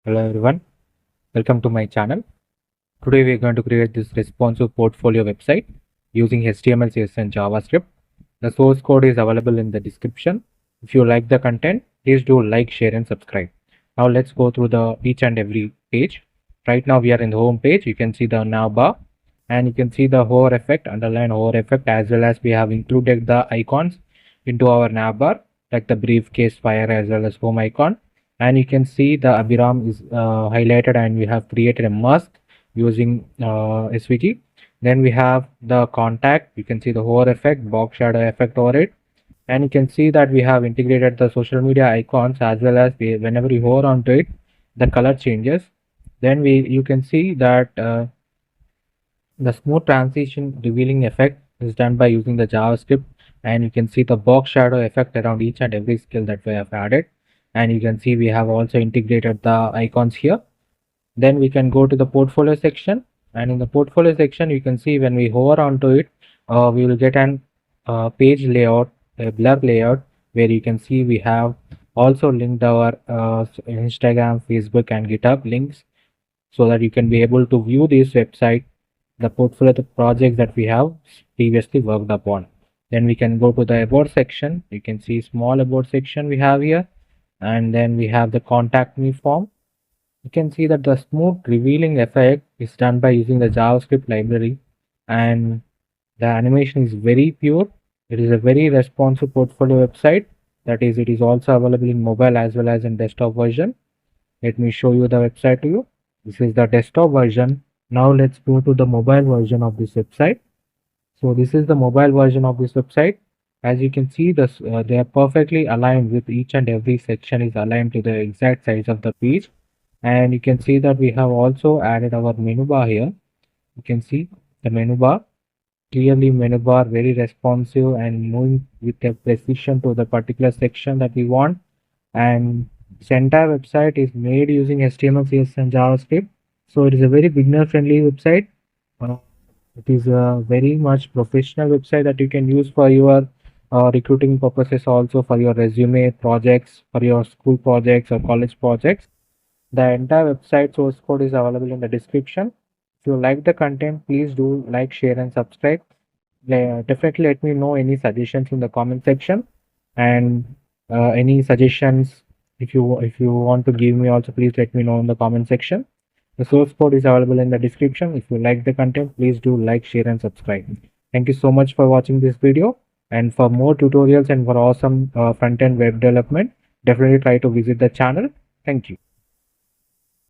Hello everyone, welcome to my channel. Today we are going to create this responsive portfolio website using HTML, CSS and JavaScript. The source code is available in the description. If you like the content, please do like, share and subscribe. Now let's go through the each and every page. Right now we are in the home page. You can see the nav bar and you can see the hover effect, underline hover effect, as well as we have included the icons into our nav bar like the briefcase, fire as well as home icon. And you can see the Abhiram is highlighted and we have created a mask using SVG. Then we have the contact. You can see the hover effect, box shadow effect over it. And you can see that we have integrated the social media icons as well as whenever you hover onto it, the color changes. Then you can see that the smooth transition revealing effect is done by using the JavaScript, and you can see the box shadow effect around each and every skill that we have added. And you can see we have also integrated the icons here. Then we can go to the portfolio section, and in the portfolio section you can see when we hover onto it, we will get an page layout, a blur layout, where you can see we have also linked our Instagram, Facebook and GitHub links, so that you can be able to view this website, the portfolio, the projects that we have previously worked upon. Then we can go to the about section. You can see small about section we have here, and then we have the contact me form. You can see that the smooth revealing effect is done by using the JavaScript library, and the animation is very pure. It is a very responsive portfolio website. That is, it is also available in mobile as well as in desktop version. Let me show you the website to you. This is the desktop version. Now let's go to the mobile version of this website. So this is the mobile version of this website. As you can see, this they are perfectly aligned with each and every section is aligned to the exact size of the page. And you can see that we have also added our menu bar here. You can see the menu bar, clearly menu bar, very responsive and moving with a precision to the particular section that we want. And this entire website is made using HTML, CSS and JavaScript. So it is a very beginner friendly website. It is a very much professional website that you can use for your recruiting purposes, also for your resume projects, for your school projects or college projects. The entire website source code is available in the description. If you like the content, please do like, share and subscribe. Definitely let me know any suggestions in the comment section, and any suggestions if you want to give me also, please let me know in the comment section. The source code is available in the description. If you like the content, please do like, share and subscribe. Thank you so much for watching this video, and for more tutorials and for awesome front-end web development, definitely try to visit the channel. Thank you.